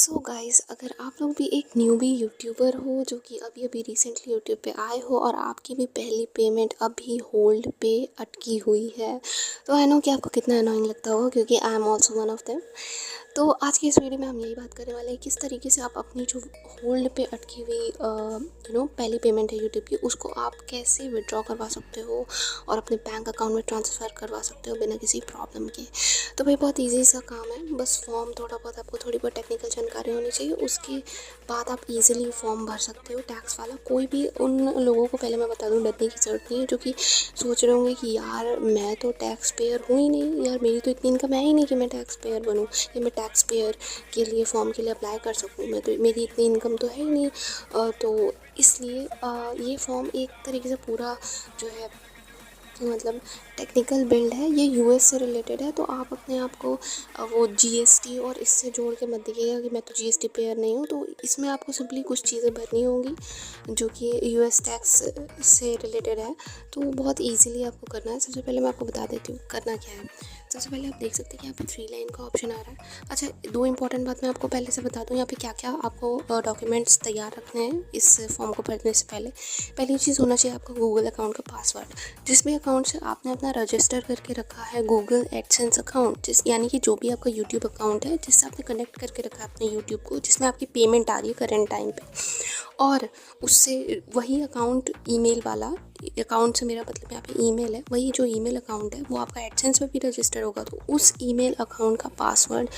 So guys, अगर आप लोग भी एक न्यूबी यूट्यूबर हो जो कि अभी अभी रिसेंटली यूट्यूब पे आए हो और आपकी भी पहली पेमेंट अभी होल्ड पे अटकी हुई है, तो आई नो कि आपको कितना अनोइंग लगता होगा क्योंकि I am also one of them. तो आज की इस वीडियो में हम यही बात करने वाले हैं किस तरीके से आप अपनी जो होल्ड पे अटकी हुई पहली पेमेंट है यूट्यूब की, उसको आप कैसे विड्रॉ करवा सकते हो और अपने बैंक अकाउंट में ट्रांसफ़र करवा सकते हो बिना किसी प्रॉब्लम के। तो भाई बहुत ईजी सा काम है, बस फॉर्म थोड़ा बहुत आपको थोड़ी बहुत टेक्निकल जानकारी होनी चाहिए, उसके बाद आप इजीली फॉर्म भर सकते हो टैक्स वाला। कोई भी उन लोगों को पहले मैं बता दूं, डरने की ज़रूरत नहीं है जो कि सोच रहे होंगे कि यार मैं तो टैक्स पेयर हूँ ही नहीं, यार मेरी तो इतनी इनकम है ही नहीं कि मैं टैक्स पेयर बनूँ या मैं टैक्स पेयर के लिए फॉर्म के लिए अप्लाई कर सकूँ, मैं तो मेरी इतनी इनकम तो है ही नहीं। तो इसलिए ये फॉर्म एक तरीके से पूरा जो है मतलब टेक्निकल बिल्ड है, ये यूएस से रिलेटेड है। तो आप अपने आप को वो जीएसटी और इससे जोड़ के मत देखिएगा कि मैं तो जीएसटी पेयर नहीं हूँ। तो इसमें आपको सिंपली कुछ चीज़ें भरनी होंगी जो कि यूएस टैक्स से रिलेटेड है, तो बहुत इजीली आपको करना है। सबसे पहले मैं आपको बता देती हूँ करना क्या है। सबसे पहले आप देख सकते हैं कि यहाँ पे 3 लाइन का ऑप्शन आ रहा है। अच्छा, 2 इंपॉर्टेंट बात मैं आपको पहले से बता दूँ, यहाँ पे क्या क्या आपको डॉक्यूमेंट्स तैयार रखने हैं इस फॉर्म को भरने से पहले। पहली चीज़ होना चाहिए आपका गूगल अकाउंट का पासवर्ड, जिस भी अकाउंट से आपने अपना रजिस्टर करके रखा है गूगल एडसेंस अकाउंट, यानी कि जो भी आपका यूट्यूब अकाउंट है जिससे आपने कनेक्ट करके रखा है अपने यूट्यूब को, जिसमें आपकी पेमेंट आ रही है करंट टाइम पे, और उससे वही अकाउंट ईमेल वाला अकाउंट से मेरा मतलब यहाँ पे ईमेल है, वही जो ईमेल अकाउंट है वो आपका एडसेंस में भी रजिस्टर होगा। तो उस ईमेल अकाउंट का पासवर्ड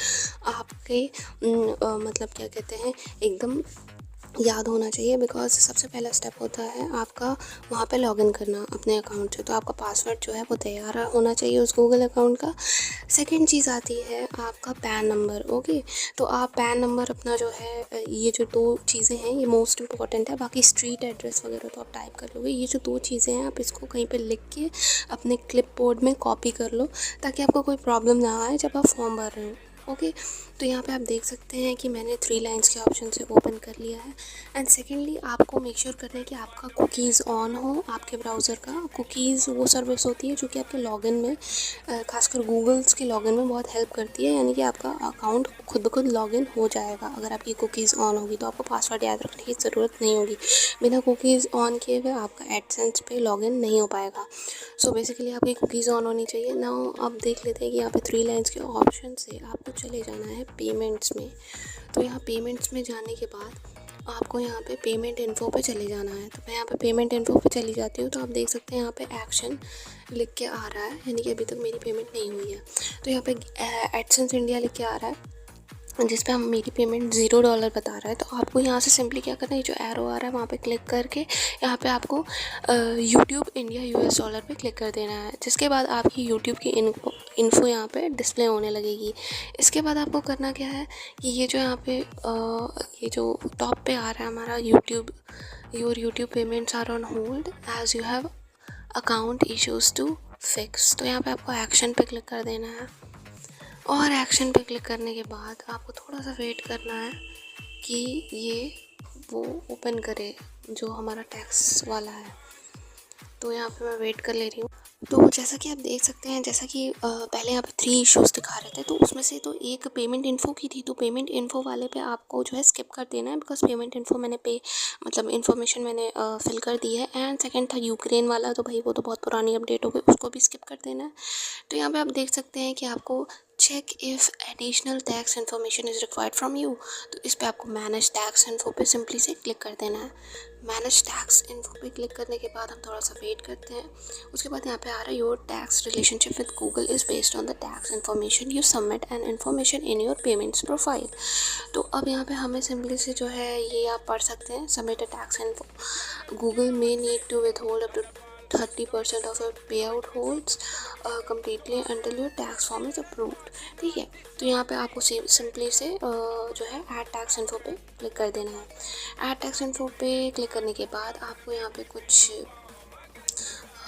आपके मतलब क्या कहते हैं एकदम याद होना चाहिए, बिकॉज सबसे पहला स्टेप होता है आपका वहाँ पे लॉगिन करना अपने अकाउंट से। तो आपका पासवर्ड जो है वो तैयार होना चाहिए उस गूगल अकाउंट का। सेकंड चीज़ आती है आपका पैन नंबर। ओके, तो आप पैन नंबर अपना जो है, ये जो 2 चीज़ें हैं ये मोस्ट इंपॉर्टेंट है। बाकी स्ट्रीट एड्रेस वगैरह तो आप टाइप कर लोगे, ये जो 2 चीज़ें हैं आप इसको कहीं पर लिख के अपने क्लिपबोर्ड में कॉपी कर लो ताकि आपको कोई प्रॉब्लम ना आए जब आप फॉर्म भर रहे हैं। ओके, तो यहाँ पे आप देख सकते हैं कि मैंने 3 लाइन्स के ऑप्शन से ओपन कर लिया है। एंड सेकेंडली आपको मेक श्योर करना है कि आपका कुकीज़ ऑन हो, आपके ब्राउज़र का। कुकीज़ वो सर्विस होती है जो कि आपके लॉगिन में खासकर गूगल्स के लॉगिन में बहुत हेल्प करती है, यानी कि आपका अकाउंट खुद ब खुद लॉगिन हो जाएगा अगर आपकी कुकीज़ ऑन होगी। तो आपको पासवर्ड याद रखने की ज़रूरत नहीं होगी, बिना कुकीज़ ऑन किए हुए आपका एडसेंस पे लॉगिन नहीं हो पाएगा। सो बेसिकली आपकी कुकीज़ ऑन होनी चाहिए। नाउ अब देख लेते हैं कि यहाँ पे 3 लाइन्स के ऑप्शन से आपको चले जाना है पेमेंट्स में। तो यहाँ पेमेंट्स में जाने के बाद आपको यहाँ पे पेमेंट इन्फो पे चले जाना है। तो मैं यहाँ पे पेमेंट इन्फो पे चली जाती हूँ। तो आप देख सकते हैं यहाँ पे एक्शन लिख के आ रहा है, यानी कि अभी तक मेरी पेमेंट नहीं हुई है। तो यहाँ पे एडसेंस इंडिया लिख के आ रहा है जिस पे हम मेरी पेमेंट $0 बता रहा है। तो आपको यहाँ से सिंपली क्या करना है, जो एरो आ रहा है वहाँ पे क्लिक करके यहाँ पे आपको यूट्यूब इंडिया यूएस डॉलर पे क्लिक कर देना है, जिसके बाद आपकी यूट्यूब की इन्फो यहाँ पे डिस्प्ले होने लगेगी। इसके बाद आपको करना क्या है कि ये जो यहाँ पे ये जो टॉप पे आ रहा है हमारा your YouTube payments are on hold as you have account issues to fix. तो यहाँ पे आपको एक्शन पे क्लिक कर देना है, और एक्शन पे क्लिक करने के बाद आपको थोड़ा सा वेट करना है कि ये वो ओपन करे जो हमारा टैक्स वाला है। तो यहाँ पे मैं वेट कर ले रही हूँ। तो जैसा कि आप देख सकते हैं, जैसा कि पहले यहाँ पे 3 इश्यूज़ दिखा रहे थे, तो उसमें से तो एक पेमेंट इन्फो की थी। तो पेमेंट इन्फो वाले पे आपको जो है स्किप कर देना है, बिकॉज पेमेंट इन्फो मैंने मतलब इन्फॉर्मेशन मैंने फिल कर दी है। एंड सेकंड था यूक्रेन वाला, तो भाई वो तो बहुत पुरानी अपडेट हो गई, उसको भी स्किप कर देना है। तो यहाँ पे आप देख सकते हैं कि आपको check if additional tax information is required from you. तो इस पर आपको मैनेज टैक्स इन्फो पे सिंपली से क्लिक कर देना है। मैनेज टैक्स इन्फो पे क्लिक करने के बाद हम थोड़ा सा वेट करते हैं। उसके बाद यहाँ पे आ रहा है your tax relationship with Google is based on the tax information you submit and information in your payments profile. तो अब यहाँ पे हमें सिंपली से जो है ये आप पढ़ सकते हैं, submit a tax info Google may need to withhold up to 30% of your payout holds completely until your tax form is approved। ठीक है, तो यहाँ पे आपको सिंपली से जो है ऐड टैक्स इन्फो पे क्लिक कर देना है। ऐड टैक्स इन्फो पे क्लिक करने के बाद आपको यहाँ पे कुछ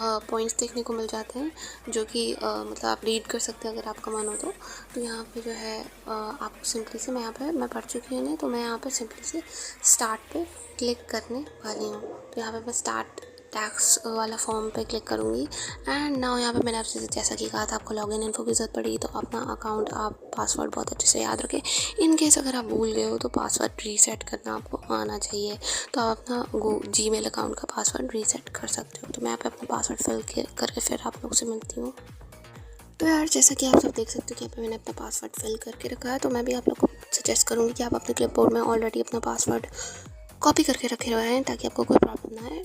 पॉइंट्स देखने को मिल जाते हैं जो कि मतलब आप रीड कर सकते हैं अगर आपका मन हो तो यहाँ पे जो है आप सिंपली से मैं पढ़ चुकी हूँ, तो मैं यहाँ पे सिंपली से स्टार्ट पे क्लिक करने वाली हूँ। तो यहाँ पे मैं स्टार्ट टैक्स वाला फॉर्म पे क्लिक करूँगी। एंड नाउ यहाँ पे मैंने आपसे जैसा कि कहा था आपको लॉगिन इन्फो की ज़रूरत पड़ेगी, तो अपना अकाउंट आप पासवर्ड बहुत अच्छे से याद रखें। इन केस अगर आप भूल गए हो तो पासवर्ड रीसेट करना आपको आना चाहिए, तो आप अपना जीमेल अकाउंट का पासवर्ड रीसेट कर सकते हो। तो मैं यहाँ पे अपना पासवर्ड फिल करके फिर आप लोग से मिलती हूँ। तो यार जैसा कि आप सब देख सकते हो कि यहाँ पे मैंने अपना पासवर्ड फिल करके रखा है, तो मैं भी आप लोग को सजेस्ट करूँगी कि आप अपने क्लिपबोर्ड में ऑलरेडी अपना पासवर्ड कॉपी करके रखे हुए हैं ताकि आपको कोई प्रॉब्लम ना आए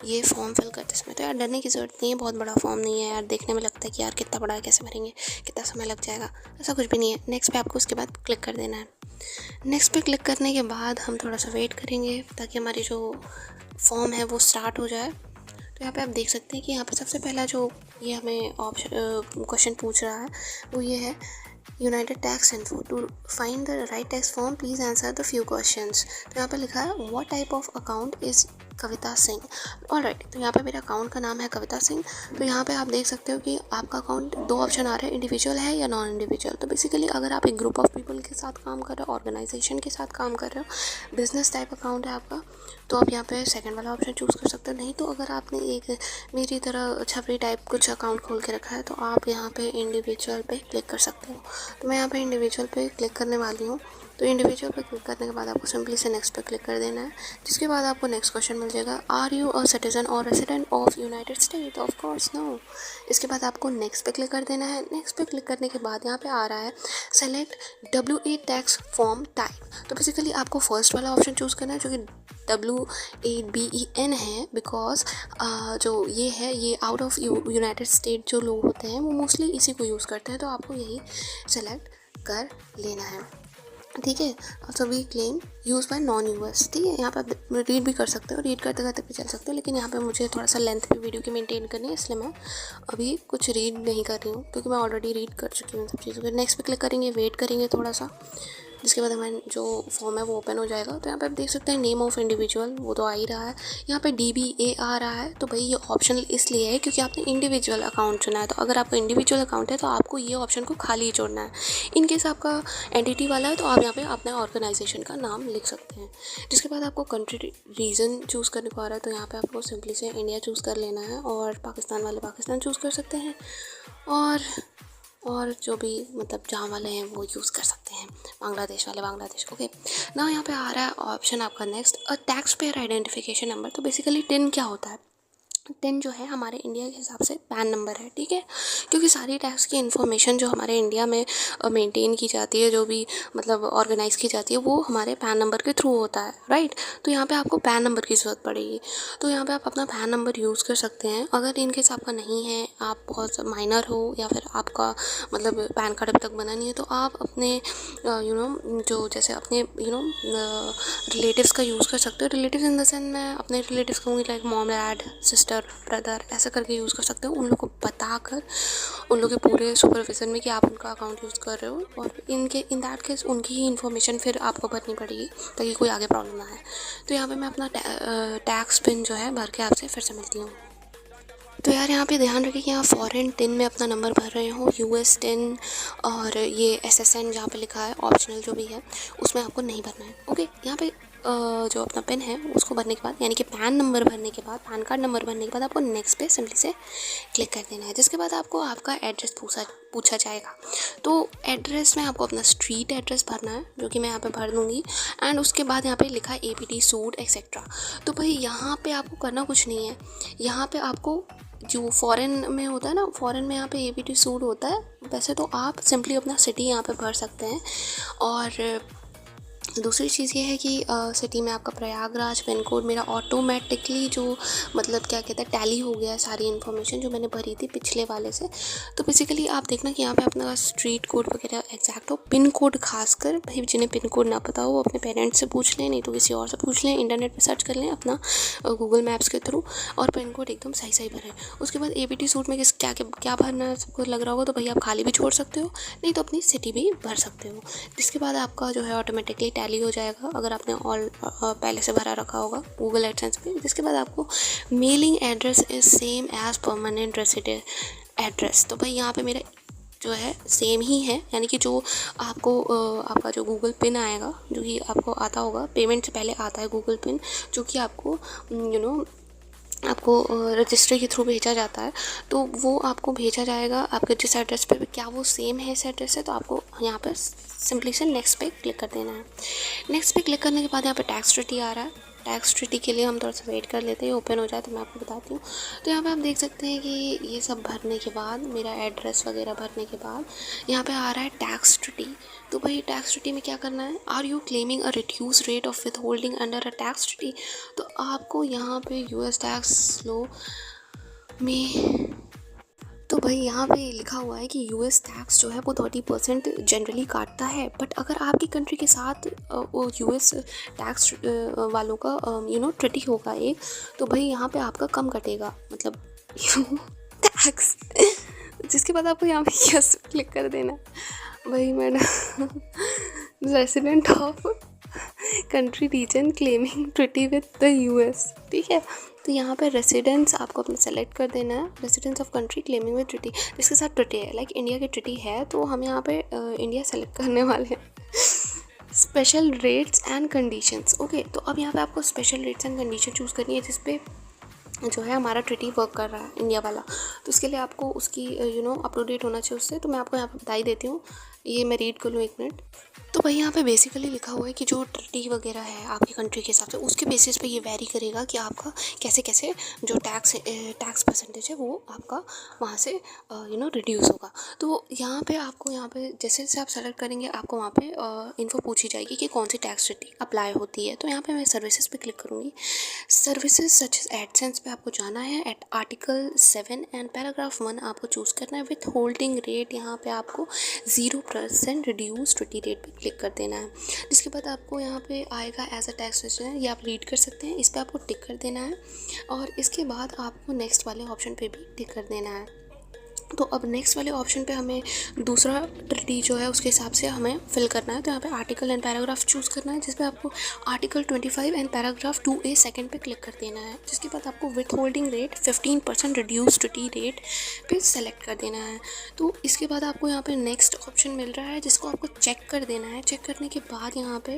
ये फॉर्म फिल करते समय। तो यार डरने की ज़रूरत नहीं है, बहुत बड़ा फॉर्म नहीं है यार। देखने में लगता है कि यार कितना बड़ा है, कैसे भरेंगे, कितना समय लग जाएगा, ऐसा कुछ भी नहीं है। नेक्स्ट पे आपको उसके बाद क्लिक कर देना है। नेक्स्ट पे क्लिक करने के बाद हम थोड़ा सा वेट करेंगे ताकि हमारी जो फॉर्म है वो स्टार्ट हो जाए। तो यहाँ पे आप देख सकते हैं कि यहाँ पे सबसे पहला जो ये हमें ऑप्शन क्वेश्चन पूछ रहा है वो ये है, united tax info to find the right tax form please answer the few questions. तो यहाँ पे लिखा है what type of account is Kavita Singh. Alright, तो यहाँ पे मेरे अकाउंट का नाम है कविता सिंह। तो यहाँ पे आप देख सकते हो कि आपका अकाउंट दो ऑप्शन आ रहे हैं, इंडिविजुअल है या नॉन इंडिविजुअल। तो बेसिकली अगर आप एक ग्रुप ऑफ पीपल के साथ काम कर रहे हो, ऑर्गेनाइजेशन के साथ काम कर रहे हो, बिजनेस टाइप अकाउंट है आपका, तो आप यहाँ पे सेकंड वाला ऑप्शन चूज़ कर सकते हो। नहीं तो अगर आपने एक मेरी तरह छपरी टाइप कुछ अकाउंट खोल के रखा है तो आप यहाँ पे इंडिविजुअल पे क्लिक कर सकते हो। तो मैं यहाँ पे इंडिविजुअल पे क्लिक करने वाली हूँ। तो इंडिविजुअल पे क्लिक करने के बाद आपको सिंपली से नेक्स्ट पे क्लिक कर देना है, जिसके बाद आपको नेक्स्ट क्वेश्चन मिल जाएगा, आर यू अ सिटीजन और resident of united state, of course no. इसके बाद आपको नेक्स्ट पे क्लिक कर देना है। नेक्स्ट पे क्लिक करने के बाद यहाँ पे आ रहा है select W8 tax form type. तो बेसिकली आपको फर्स्ट वाला ऑप्शन चूज़ करना है जो कि WABEN है, बिकॉज जो ये है ये आउट ऑफ यूनाइटेड स्टेट जो लोग होते हैं वो मोस्टली इसी को यूज़ करते हैं, तो आपको यही सेलेक्ट कर लेना है। ठीक है, also we claim use by non US. ठीक है, यहाँ पर आप रीड भी कर सकते हो, रीड करते करते भी चल सकते हो, लेकिन यहाँ पे मुझे थोड़ा सा लेंथ भी वीडियो की मेंटेन करनी है, इसलिए मैं अभी कुछ रीड नहीं कर रही हूँ क्योंकि मैं ऑलरेडी रीड कर चुकी हूँ सब चीज़ों को। नेक्स्ट पे क्लिक करेंगे, वेट करेंगे थोड़ा सा, जिसके बाद हमारा जो फॉर्म है वो ओपन हो जाएगा। तो यहाँ पे आप देख सकते हैं नेम ऑफ़ इंडिविजुअल वो तो आ ही रहा है, यहाँ पे DBA आ रहा है। तो भाई ये ऑप्शनल इसलिए है क्योंकि आपने इंडिविजुअल अकाउंट चुना है। तो अगर आपका इंडिविजुअल अकाउंट है तो आपको ये ऑप्शन को खाली छोड़ना है। इन केस आपका एंटिटी वाला है तो आप यहाँ पे अपने ऑर्गेनाइजेशन का नाम लिख सकते हैं। जिसके बाद आपको कंट्री रीजन चूज़ करने को आ रहा है, तो यहाँ पर आपको सिंपली से इंडिया चूज़ कर लेना है, और पाकिस्तान वाले पाकिस्तान चूज़ कर सकते हैं, और जो भी मतलब जहाँ वाले हैं वो यूज़ कर सकते हैं, बांग्लादेश वाले बांग्लादेश। ओके, ना यहाँ पे आ रहा है ऑप्शन आपका next, a tax payer identification number. तो बेसिकली टिन क्या होता है, टिन जो है हमारे इंडिया के हिसाब से पैन नंबर है। ठीक है, क्योंकि सारी टैक्स की इन्फॉर्मेशन जो हमारे इंडिया में मेंटेन की जाती है, जो भी मतलब ऑर्गेनाइज़ की जाती है, वो हमारे पैन नंबर के थ्रू होता है, राइट। तो यहाँ पे आपको पैन नंबर की ज़रूरत पड़ेगी, तो यहाँ पे आप अपना पैन नंबर यूज़ कर सकते हैं। अगर इन केस आपका नहीं है, आप बहुत माइनर हो, या फिर आपका मतलब पैन कार्ड अभी तक बना नहीं है, तो आप अपने जो जैसे अपने रिलेटिव्स का यूज़ कर सकते हो। रिलेटिव्स इन द सेंस मैं अपने रिलेटिव्स कहूँगी like mom dad sister brother, ऐसा करके यूज़ कर सकते हो। उन लोग को बताकर उन लोग के पूरे सुपरविज़न में कि आप उनका अकाउंट यूज़ कर रहे हो, और इन दैट केस उनकी ही इन्फॉर्मेशन फिर आपको भरनी पड़ेगी ताकि कोई आगे प्रॉब्लम ना आए। तो यहाँ पे मैं अपना टैक्स पिन जो है भर के आपसे फिर से मिलती हूँ। तो यार यहाँ पे ध्यान रखें कि आप फॉरेन टिन में अपना नंबर भर रहे हो, US टिन और ये SSN जहाँ पे लिखा है ऑप्शनल जो भी है उसमें आपको नहीं भरना है। ओके, यहाँ पे जो अपना पिन है उसको भरने के बाद, यानी कि पैन नंबर भरने के बाद, पैन कार्ड नंबर भरने के बाद आपको नेक्स्ट पे सिंपली से क्लिक कर देना है, जिसके बाद आपको आपका एड्रेस पूछा जाएगा। तो एड्रेस में आपको अपना स्ट्रीट एड्रेस भरना है, जो कि मैं यहाँ पे भर दूँगी, एंड उसके बाद यहाँ पे लिखा है APT सूट एक्सेट्रा। तो भाई यहाँ पे आपको करना कुछ नहीं है, यहाँ पे आपको जो फॉरेन में होता है ना, फॉरेन में यहाँ पे APT सूट होता है। वैसे तो आप सिंपली अपना सिटी यहाँ पे भर सकते हैं, और दूसरी चीज़ ये है कि सिटी में आपका प्रयागराज पिन कोड मेरा ऑटोमेटिकली जो मतलब क्या कहते हैं टैली हो गया है सारी इन्फॉर्मेशन जो मैंने भरी थी पिछले वाले से। तो बेसिकली आप देखना कि यहाँ पे अपना स्ट्रीट कोड वगैरह एग्जैक्ट हो। पिन कोड खासकर भाई जिन्हें पिन कोड ना पता हो वो अपने पेरेंट्स से पूछ लें, नहीं तो किसी और से पूछ लें, इंटरनेट पर सर्च कर लें अपना गूगल मैप्स के थ्रू, और पिन कोड एकदम सही सही भरें। उसके बाद APT सूट में क्या भरना है सबको लग रहा होगा, तो भाई आप खाली भी छोड़ सकते हो, नहीं तो अपनी सिटी भी भर सकते हो, जिसके बाद आपका जो है ऑटोमेटिकली टैली हो जाएगा अगर आपने पहले से भरा रखा होगा गूगल एडसेंस पे। जिसके बाद आपको mailing address is same as permanent resident address. तो भाई यहाँ पे मेरा जो है सेम ही है, यानी कि जो आपको आपका जो गूगल पिन आएगा, जो कि आपको आता होगा पेमेंट से पहले आता है गूगल पिन, जो कि आपको आपको रजिस्ट्री के थ्रू भेजा जाता है, तो वो आपको भेजा जाएगा आपके जिस एड्रेस पे, क्या वो सेम है इस एड्रेस से, तो आपको यहाँ पर सिंपली से नेक्स्ट पे क्लिक कर देना है। नेक्स्ट पे क्लिक करने के बाद यहाँ पे टैक्स ट्रिटी आ रहा है। टैक्स ट्रिटी के लिए हम थोड़ा सा वेट कर लेते हैं, ओपन हो जाए तो मैं आपको बताती हूँ। तो यहाँ पे आप देख सकते हैं कि ये सब भरने के बाद, मेरा एड्रेस वगैरह भरने के बाद यहाँ पे आ रहा है टैक्स ट्रिटी। तो भाई टैक्स ट्रिटी में क्या करना है, are you claiming a reduce rate of withholding under a tax treaty. तो आपको यहाँ पे यूएस टैक्स लॉ में, तो भाई यहाँ पे लिखा हुआ है कि यूएस टैक्स जो है वो 30% जनरली काटता है, बट अगर आपकी कंट्री के साथ वो यूएस टैक्स वालों का ट्रीटी होगा एक, तो भाई यहाँ पे आपका कम कटेगा, मतलब टैक्स। जिसके बाद आपको यहाँ पे यस क्लिक कर देना है। भाई madam resident of country reason claiming treaty with the US, ठीक है। तो यहाँ पे रेसिडेंस आपको अपना सेलेक्ट कर देना है, residence of country claiming with treaty, जिसके साथ ट्रीटी है, लाइक इंडिया की ट्रीटी है, तो हम यहाँ पे इंडिया सेलेक्ट करने वाले हैं। Special rates and conditions, okay. तो अब यहाँ पे आपको special rates and condition choose करनी है जिस पे जो है हमारा ट्रीटी वर्क कर रहा है इंडिया वाला। तो उसके लिए आपको उसकी अप टू डेट होना चाहिए उससे, तो मैं आपको यहाँ पे बता ही देती हूँ। ये मैं रीड कर लूँ, एक मिनट। तो भाई यहाँ पे बेसिकली लिखा हुआ है कि जो ट्रीटी वगैरह है आपकी कंट्री के हिसाब से, उसके बेसिस पे ये वेरी करेगा कि आपका कैसे कैसे जो टैक्स परसेंटेज है वो आपका वहाँ से रिड्यूस होगा। तो यहाँ पे आपको यहाँ पे जैसे जैसे आप सेलेक्ट करेंगे आपको वहाँ पे इन्फो पूछी जाएगी कि कौन सी टैक्स ट्रीटी अप्लाई होती है। तो यहाँ पे मैं सर्विसेज पे क्लिक करूँगी। सर्विसेज सच एज एडसेंस पे आपको जाना है। एट आर्टिकल 7 एंड पैराग्राफ 1 आपको चूज़ करना है विथ होल्डिंग रेट, यहाँ पे आपको 0% रिड्यूस ट्रीटी रेट पे क्लिक कर देना है। जिसके बाद आपको यहाँ पे आएगा एज अ टैक्स रेजिडेंट, ये आप रीड कर सकते हैं, इस पर आपको टिक कर देना है और इसके बाद आपको नेक्स्ट वाले ऑप्शन पे भी टिक कर देना है। तो अब नेक्स्ट वाले ऑप्शन पे हमें दूसरा ट्रीटी जो है उसके हिसाब से हमें फिल करना है। तो यहाँ पे आर्टिकल एंड पैराग्राफ चूज़ करना है, जिस पे आपको article 25 and paragraph 2A second पे क्लिक कर देना है। जिसके बाद आपको with holding rate 15% reduce treaty rate पे सेलेक्ट कर देना है। तो इसके बाद आपको यहाँ पे नेक्स्ट ऑप्शन मिल रहा है जिसको आपको चेक कर देना है। चेक करने के बाद यहाँ पे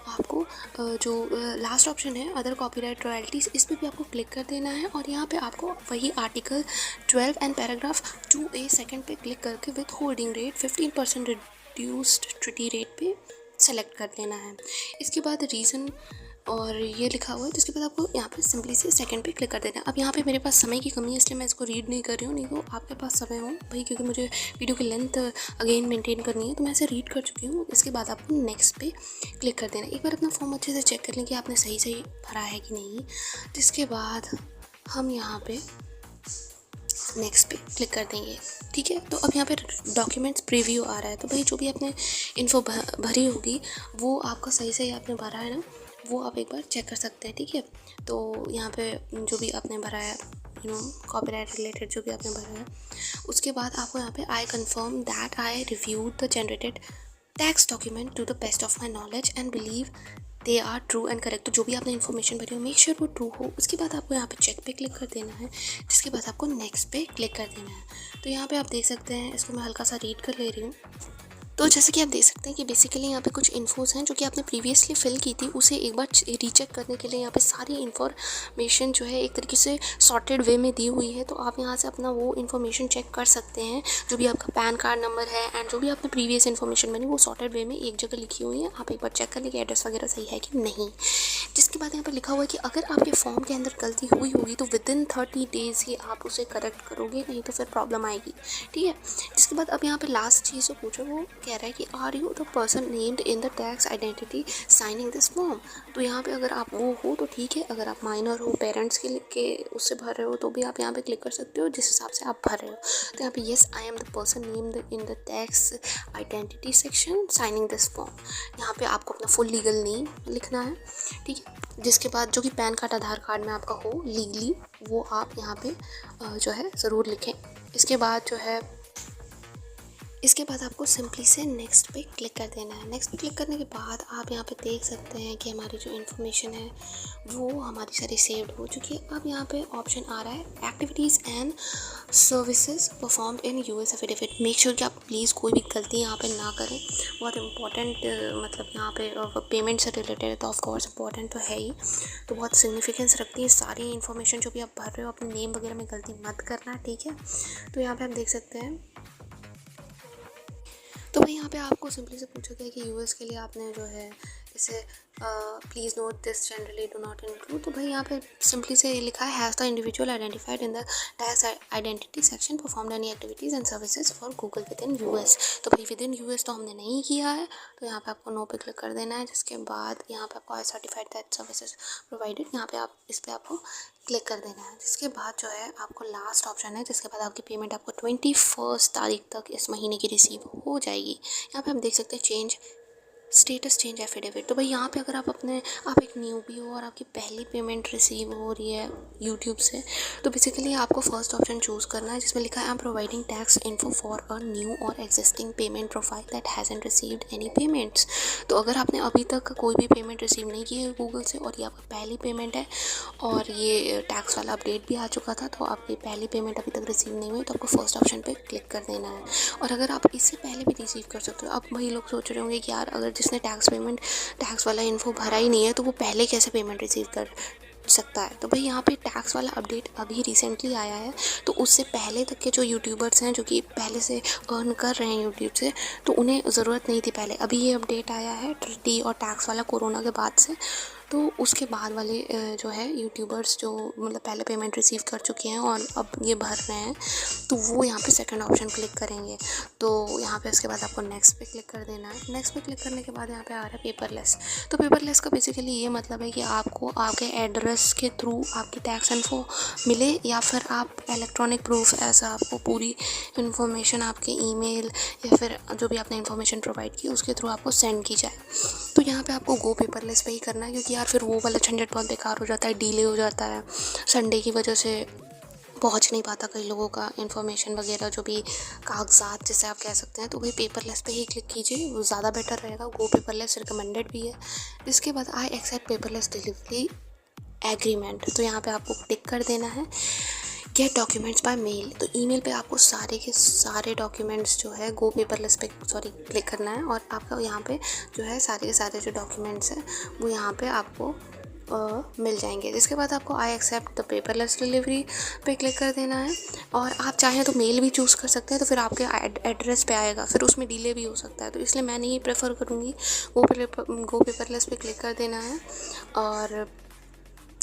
आपको जो लास्ट ऑप्शन है अदर कॉपीराइट रॉयल्टीज़, इस पर भी आपको क्लिक कर देना है और यहाँ पे आपको वही article 12 and paragraph 2A second पे क्लिक करके with holding rate 15% reduced treaty rate पे सेलेक्ट कर लेना है। इसके बाद रीज़न और ये लिखा हुआ है, जिसके बाद आपको यहाँ पे सिंपली से सेकंड पे क्लिक कर देना है। अब यहाँ पे मेरे पास समय की कमी है इसलिए मैं इसको रीड नहीं कर रही हूँ, नहीं तो आपके पास समय हो भाई, क्योंकि मुझे वीडियो की लेंथ अगेन मेंटेन करनी है, तो मैं इसे रीड कर चुकी हूँ। इसके बाद आपको नेक्स्ट पे क्लिक कर देना है। एक बार अपना फॉर्म अच्छे से चेक कर लें कि आपने सही सही भरा है कि नहीं। जिसके बाद हम यहाँ पे नेक्स्ट पे क्लिक कर देंगे, ठीक है। तो अब यहाँ पे डॉक्यूमेंट्स प्रीव्यू आ रहा है, तो भाई जो भी आपने इन्फो भरी होगी वो आपका सही सही आपने भरा है ना, वो आप एक बार चेक कर सकते हैं, ठीक है। तो यहाँ पे जो भी आपने भरा है कॉपीराइट रिलेटेड जो भी आपने भरा है, उसके बाद आपको यहाँ पे I confirm that I reviewed the generated tax document to the best of my knowledge and believe they are true and correct. तो जो भी आपने इन्फॉर्मेशन भरी हो मेक श्योर वो ट्रू हो। उसके बाद आपको यहाँ पे चेक पे क्लिक कर देना है, जिसके बाद आपको नेक्स्ट पे क्लिक कर देना है। तो यहाँ पे आप देख सकते हैं, इसको मैं हल्का सा रीड कर ले रही हूँ। तो जैसे कि आप देख सकते हैं कि बेसिकली यहाँ पे कुछ इन्फोज हैं जो कि आपने प्रीवियसली फिल की थी, उसे एक बार रीचेक करने के लिए यहाँ पे सारी इन्फॉर्मेशन जो है एक तरीके से सॉर्टेड वे में दी हुई है। तो आप यहाँ से अपना वो इन्फॉर्मेशन चेक कर सकते हैं, जो भी आपका पैन कार्ड नंबर है एंड जो भी आपने प्रीवियस इन्फॉर्मेशन बनी वो सॉर्टेड वे में एक जगह लिखी हुई है। आप एक बार चेक कर लीजिए एड्रेस वगैरह सही है कि नहीं। जिसके बाद यहाँ पर लिखा हुआ है कि अगर आपके फॉर्म के अंदर गलती हुई होगी तो विद इन 30 डेज़ ही आप उसे करेक्ट करोगे, नहीं तो फिर प्रॉब्लम आएगी, ठीक है। जिसके बाद अब यहाँ पे लास्ट चीज़ जो पूछो वो कह रहा है कि are you the person named in the tax identity signing this form. तो यहाँ पे अगर आप वो हो तो ठीक है, अगर आप माइनर हो पेरेंट्स के उससे भर रहे हो तो भी आप यहाँ पे क्लिक कर सकते हो जिस हिसाब से आप भर रहे हो। तो यहाँ पे yes I am the person named in the tax identity section signing this form, यहाँ पे आपको अपना फुल लीगल नेम लिखना है, ठीक है। जिसके बाद जो कि पैन कार्ड आधार कार्ड में आपका हो लीगली वो आप यहाँ पे जो है ज़रूर लिखें। इसके बाद जो है इसके बाद आपको सिंपली से नेक्स्ट पे क्लिक कर देना है। नेक्स्ट पे क्लिक करने के बाद आप यहाँ पे देख सकते हैं कि हमारी जो इन्फॉर्मेशन है वो हमारी सारी सेव्ड हो चुकी है। अब यहाँ पे ऑप्शन आ रहा है activities and services performed in US affidavit. Make sure कि आप प्लीज़ कोई भी गलती यहाँ पे ना करें। बहुत इंपॉर्टेंट मतलब यहाँ पे पेमेंट से रिलेटेड है तो ऑफकोर्स इंपॉर्टेंट तो है ही, तो बहुत सिग्निफिकेंस रखती है सारी इन्फॉर्मेशन जो भी आप भर रहे हो। अपने नेम वगैरह में गलती मत करना, ठीक है। तो यहाँ पे आप देख सकते हैं, तो भाई यहाँ पे आपको सिंपली से पूछा गया कि यूएस के लिए आपने जो है इसे please note this generally do not include. तो भाई यहाँ पे सिंपली से लिखा है has the individual identified in the tax identity section performed any activities and services for Google with in US. तो भाई विद इन यूएस तो हमने नहीं किया है, तो यहाँ पे आपको नो पे क्लिक कर देना है। जिसके बाद यहाँ पे आपको आई सर्टिफाइड दैट सर्विसेज प्रोवाइडेड, यहाँ पे आप इस पर आपको क्लिक कर देना है। जिसके बाद जो है आपको लास्ट ऑप्शन है, जिसके बाद आपकी पेमेंट आपको 21 तारीख तक इस महीने की रिसीव हो जाएगी। यहाँ पे हम देख सकते हैं चेंज स्टेटस चेंज एफिडेविट। तो भाई यहाँ पे अगर आप एक न्यूबी हो और आपकी पहली पेमेंट रिसीव हो रही है यूट्यूब से, तो बेसिकली आपको फर्स्ट ऑप्शन चूज़ करना है जिसमें लिखा है I am providing tax info for a new or existing payment profile that hasn't received any payments. तो अगर आपने अभी तक कोई भी पेमेंट रिसीव नहीं की है गूगल से और ये आपकी पहली पेमेंट है और ये टैक्स वाला अपडेट भी आ चुका था, तो आपकी पहली पेमेंट अभी तक रिसीव नहीं हुई, तो आपको फर्स्ट ऑप्शन पे क्लिक कर देना है। और अगर आप इससे पहले भी रिसीव कर सकते हो, अब वही लोग सोच रहे होंगे कि यार अगर जिसने टैक्स वाला इन्फो भरा ही नहीं है तो वो पहले कैसे पेमेंट रिसीव कर सकता है। तो भाई यहाँ पे टैक्स वाला अपडेट अभी रिसेंटली आया है, तो उससे पहले तक के जो यूट्यूबर्स हैं जो कि पहले से अर्न कर रहे हैं यूट्यूब से, तो उन्हें ज़रूरत नहीं थी पहले। अभी ये अपडेट आया है टी और टैक्स वाला कोरोना के बाद से, तो उसके बाद वाले जो है यूट्यूबर्स जो मतलब पहले पेमेंट रिसीव कर चुके हैं और अब ये भर रहे हैं, तो वो यहाँ पे सेकंड ऑप्शन क्लिक करेंगे। तो यहाँ पे उसके बाद आपको नेक्स्ट पे क्लिक कर देना है। नेक्स्ट पे क्लिक करने के बाद यहाँ पे आ रहा है पेपरलेस। तो पेपरलेस का बेसिकली ये मतलब है कि आपको आपके एड्रेस के थ्रू आपकी टैक्स इन्फो मिले, या फिर आप इलेक्ट्रॉनिक प्रूफ ऐसा आपको पूरी इन्फॉर्मेशन आपके ईमेल या फिर जो भी आपने इन्फॉर्मेशन प्रोवाइड की उसके थ्रू आपको सेंड की जाए। तो यहाँ पे आपको गो पेपरलेस पे ही करना है, क्योंकि यार फिर वो वाला झंझट बहुत बेकार हो जाता है, डिले हो जाता है, संडे की वजह से पहुंच नहीं पाता कई लोगों का इन्फॉर्मेशन वगैरह जो भी कागजात जिसे आप कह सकते हैं। तो वही पेपरलेस पे ही क्लिक कीजिए, वो ज़्यादा बेटर रहेगा। गो पेपरलेस रिकमेंडेड भी है। इसके बाद I accept paperless delivery agreement, तो यहाँ पे आपको टिक कर देना है। गेट डॉक्यूमेंट्स बाय मेल, तो ईमेल पे आपको सारे के सारे डॉक्यूमेंट्स जो है गो पेपरलेस पे क्लिक करना है और आपका यहाँ पे जो है सारे के सारे जो डॉक्यूमेंट्स हैं वो यहाँ पे आपको मिल जाएंगे। जिसके बाद आपको I accept the paperless delivery पे क्लिक कर देना है। और आप चाहें तो मेल भी चूज़ कर सकते हैं, तो फिर आपके एड्रेस पे आएगा, फिर उसमें डिले भी हो सकता है, तो इसलिए मैं नहीं प्रेफर करूँगी। गो पेपरलेस पे क्लिक कर देना है और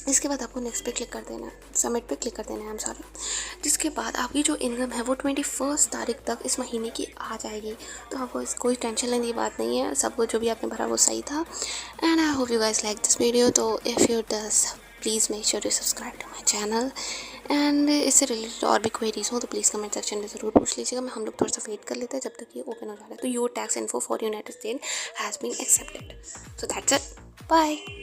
इसके बाद आपको नेक्स्ट पे क्लिक कर देना है, सबमिट पे क्लिक कर देना है, आई एम सॉरी। जिसके बाद आपकी जो इनकम है वो 21 तारीख तक इस महीने की आ जाएगी। तो आपको कोई टेंशन लेने की बात नहीं है, सब कुछ जो भी आपने भरा वो सही था। And I hope you guys like this video. तो if you does please make sure to subscribe to my channel. And इससे रिलेटेड और भी क्वेरीज हो तो प्लीज़ कमेंट सेक्शन में ज़रूर पूछ लीजिएगा। हम लोग थोड़ा सा वेट कर लेते हैं जब तक ये ओपन हो जा रहा है। तो your tax info for united state has been accepted. So that's it, bye.